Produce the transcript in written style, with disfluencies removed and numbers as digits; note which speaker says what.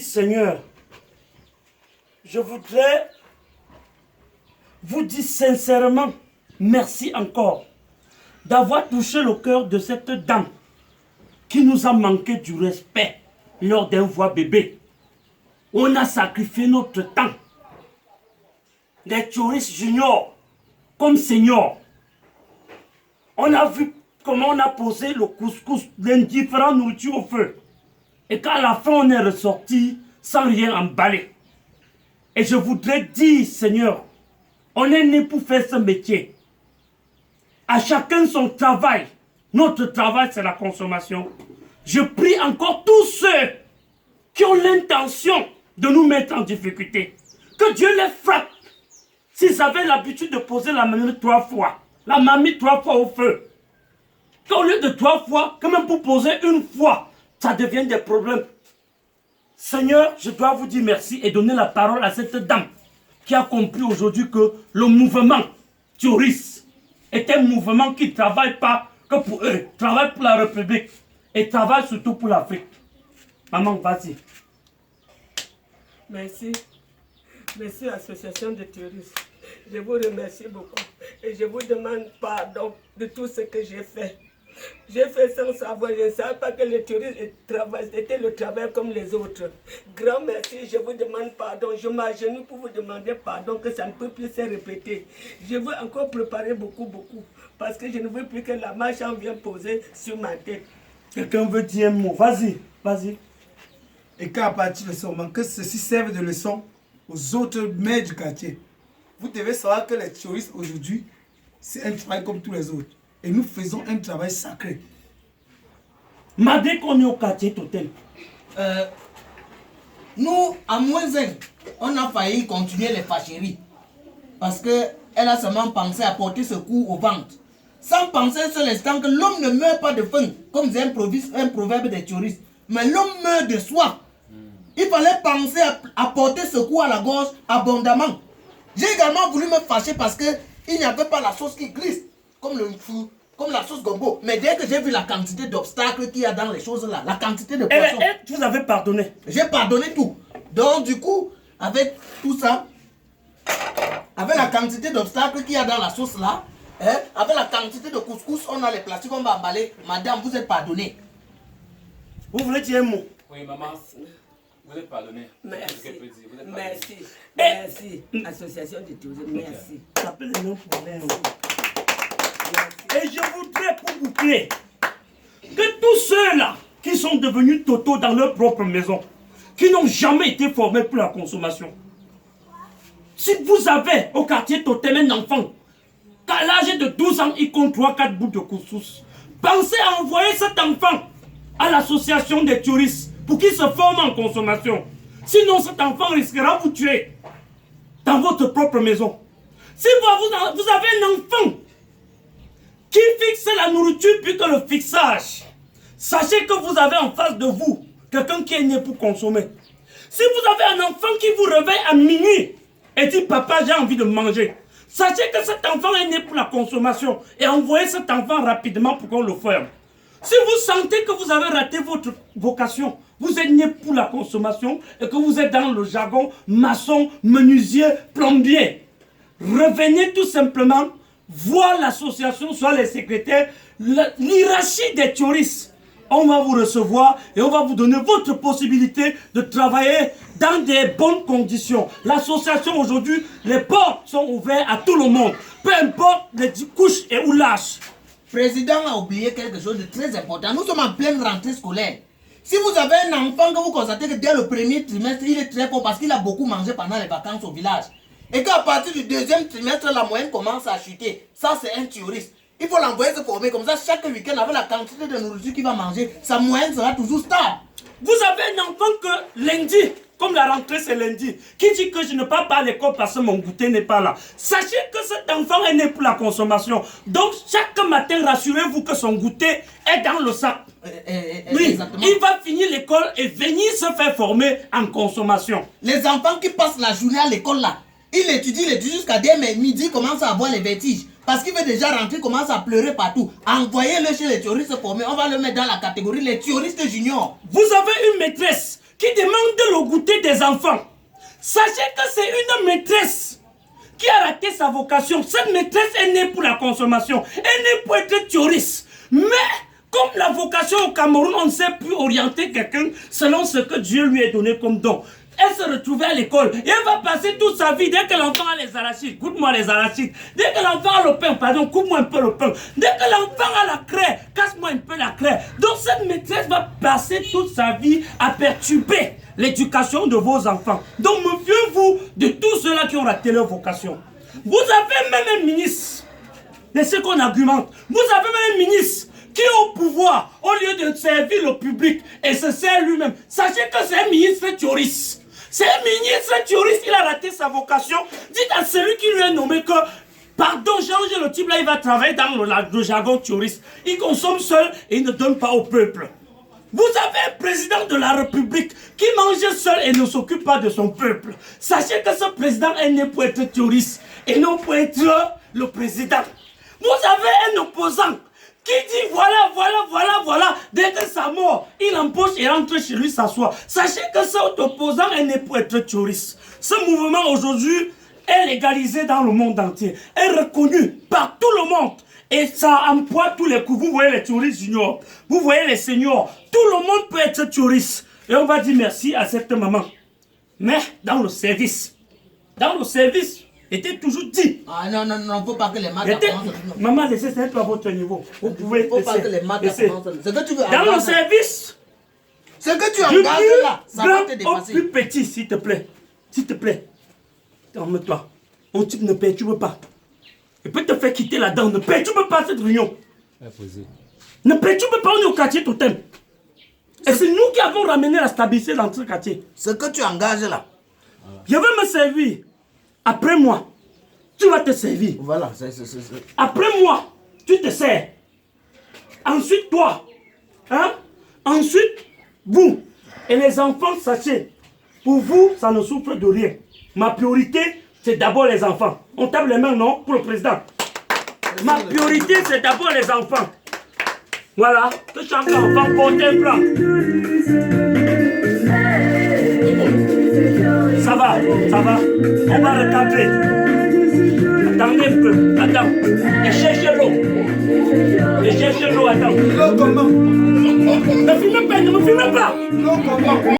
Speaker 1: Seigneur, je voudrais vous dire sincèrement merci encore d'avoir touché le cœur de cette dame qui nous a manqué du respect lors d'un voix bébé. On a sacrifié notre temps. Les touristes juniors comme seniors. On a vu comment on a posé le couscous, les différentes nourritures au feu. Et qu'à la fin, on est ressorti sans rien emballer. Et je voudrais dire, Seigneur, on est né pour faire ce métier. À chacun son travail. Notre travail, c'est la consommation. Je prie encore tous ceux qui ont l'intention de nous mettre en difficulté. Que Dieu les frappe. S'ils avaient l'habitude de poser la mamie 3 fois, la mamie 3 fois au feu, qu'au lieu de 3 fois, quand même pour poser une fois, ça devient des problèmes. Seigneur, je dois vous dire merci et donner la parole à cette dame qui a compris aujourd'hui que le mouvement touriste est un mouvement qui ne travaille pas que pour eux, travaille pour la République et travaille surtout pour l'Afrique. Maman, vas-y.
Speaker 2: Merci. Merci Association de touristes. Je vous remercie beaucoup et je vous demande pardon de tout ce que j'ai fait. J'ai fait sans savoir, je ne savais pas que le tourisme était le travail comme les autres. Grand merci, je vous demande pardon. Je m'agenouille pour vous demander pardon, que ça ne peut plus se répéter. Je veux encore préparer beaucoup, parce que je ne veux plus que la marche en vienne poser sur ma tête.
Speaker 1: Quelqu'un veut dire un mot? Vas-y, vas-y.
Speaker 3: Et qu'à partir de ce moment, que ceci serve de leçon aux autres maires du quartier. Vous devez savoir que les touristes aujourd'hui, c'est un travail comme tous les autres. Et nous faisons un travail sacré.
Speaker 1: Malgré qu'on est au quartier Totem.
Speaker 4: Nous, à moins 1, on a failli continuer les fâcheries. Parce qu'elle a seulement pensé à porter secours aux ventes. Sans penser un seul instant que l'homme ne meurt pas de faim, comme dit un proverbe des touristes. Mais l'homme meurt de soif. Il fallait penser à porter secours à la gorge abondamment. J'ai également voulu me fâcher parce qu'il n'y avait pas la sauce qui glisse. Comme le fou, comme la sauce gombo. Mais dès que j'ai vu la quantité d'obstacles qu'il y a dans les choses là, la quantité de poissons.
Speaker 1: Vous avez pardonné.
Speaker 4: J'ai pardonné tout. Donc du coup, avec tout ça, avec la quantité d'obstacles qu'il y a dans la sauce là, avec la quantité de couscous, on a les plastiques, on va emballer. Madame, vous êtes pardonnée.
Speaker 1: Vous voulez dire un mot?
Speaker 5: Oui, maman. Vous êtes pardonnée.
Speaker 2: Merci.
Speaker 5: Vous êtes
Speaker 2: Merci. Merci. Association de tourisme, merci.
Speaker 1: Appelez les noms pour les noms. Et je voudrais pour boucler que tous ceux-là qui sont devenus totaux dans leur propre maison, qui n'ont jamais été formés pour la consommation, si vous avez au quartier Totem un enfant, qu'à l'âge de 12 ans, il compte 3-4 bouts de couscous, pensez à envoyer cet enfant à l'association des touristes pour qu'il se forme en consommation. Sinon, cet enfant risquera de vous tuer dans votre propre maison. Si vous avez un enfant qui fixe la nourriture plus que le fixage, sachez que vous avez en face de vous quelqu'un qui est né pour consommer. Si vous avez un enfant qui vous réveille à minuit et dit papa j'ai envie de manger, sachez que cet enfant est né pour la consommation et envoyez cet enfant rapidement pour qu'on le ferme. Si vous sentez que vous avez raté votre vocation, vous êtes né pour la consommation et que vous êtes dans le jargon maçon, menuisier, plombier, revenez tout simplement voir l'association, soit les secrétaires, l'hierarchie des touristes. On va vous recevoir et on va vous donner votre possibilité de travailler dans des bonnes conditions. L'association aujourd'hui, les portes sont ouvertes à tout le monde, peu importe les couches et ou l'âge.
Speaker 4: Le président a oublié quelque chose de très important. Nous sommes en pleine rentrée scolaire. Si vous avez un enfant que vous constatez que dès le premier trimestre, il est très fort parce qu'il a beaucoup mangé pendant les vacances au village, et qu'à partir du deuxième trimestre, la moyenne commence à chuter, ça c'est un touriste. Il faut l'envoyer se former comme ça chaque week-end avec la quantité de nourriture qu'il va manger, sa moyenne sera toujours stable.
Speaker 1: Vous avez un enfant que lundi, comme la rentrée c'est lundi, qui dit que je ne pars pas à l'école parce que mon goûter n'est pas là. Sachez que cet enfant est né pour la consommation. Donc chaque matin, rassurez-vous que son goûter est dans le sac. Oui,
Speaker 4: Exactement.
Speaker 1: il va finir l'école et venir se faire former en consommation.
Speaker 4: Les enfants qui passent la journée à l'école là, il étudie jusqu'à dès midi, commence à avoir les vertiges. Parce qu'il veut déjà rentrer, commence à pleurer partout. Envoyez-le chez les touristes formés, on va le mettre dans la catégorie les touristes juniors.
Speaker 1: Vous avez une maîtresse qui demande le goûter des enfants. Sachez que c'est une maîtresse qui a raté sa vocation. Cette maîtresse est née pour la consommation. Elle est née pour être touriste. Mais comme la vocation au Cameroun, on ne sait plus orienter quelqu'un selon ce que Dieu lui a donné comme don. Elle se retrouvait à l'école et elle va passer toute sa vie. Dès que l'enfant a les arachides, coupe-moi les arachides. Dès que l'enfant a le pain, pardon, coupe-moi un peu le pain. Dès que l'enfant a la craie, casse-moi un peu la craie. Donc cette maîtresse va passer toute sa vie à perturber l'éducation de vos enfants. Donc méfiez-vous de tous ceux-là qui ont raté leur vocation. Vous avez même un ministre, laissez qu'on argumente. Vous avez même un ministre qui est au pouvoir au lieu de servir le public et se sert lui-même. Sachez que c'est un ministre touriste. C'est un ministre touriste, il a raté sa vocation. Dites à celui qui lui a nommé que, pardon, change le type là, il va travailler dans le jargon touriste. Il consomme seul et il ne donne pas au peuple. Vous avez un président de la République qui mange seul et ne s'occupe pas de son peuple. Sachez que ce président est né pour être touriste et non pour être le président. Vous avez un opposant qui dit voilà, dès que sa mort, il empoche et rentre chez lui s'asseoir. Sachez que cet opposant est né pour être touriste. Ce mouvement aujourd'hui est légalisé dans le monde entier, est reconnu par tout le monde. Et ça emploie tous les coups. Vous voyez les touristes juniors, vous voyez les seniors, tout le monde peut être touriste. Et on va dire merci à cette maman. Mais dans le service, était toujours dit.
Speaker 4: Ah non, faut pas que les maths commencent.
Speaker 1: Maman, laissez, c'est pas votre niveau. Vous pouvez
Speaker 4: faut pas que les maths commencent. Ce que tu veux
Speaker 1: dans le service,
Speaker 4: ce que tu engages là, ça va te
Speaker 1: grand au
Speaker 4: dépasser.
Speaker 1: plus petit, s'il te plaît. S'il te plaît. Calme-toi. Mon type ne perturbe pas. Il peut te faire quitter là-dedans. Ne perturbe pas cette réunion. Ne perturbe pas, on est au quartier totem. Et c'est nous qui avons ramené la stabilité dans ce quartier.
Speaker 4: Ce que tu engages là.
Speaker 1: Je vais me servir. Après moi, tu vas te servir.
Speaker 4: Voilà, c'est.
Speaker 1: Après moi, tu te sers. Ensuite, toi. Hein? Ensuite, vous. Et les enfants, sachez, pour vous, ça ne souffre de rien. Ma priorité, c'est d'abord les enfants. On tape les mains, non? Pour le président. Ma priorité, c'est d'abord les enfants. Voilà. Que chaque enfant porte un plan. Ça va. On va recadrer. Attendez un peu. Attends. Et cherchez l'eau. Attends.
Speaker 3: L'eau comment?
Speaker 1: Ne filmez pas, ne me filmez pas.
Speaker 3: L'eau comment?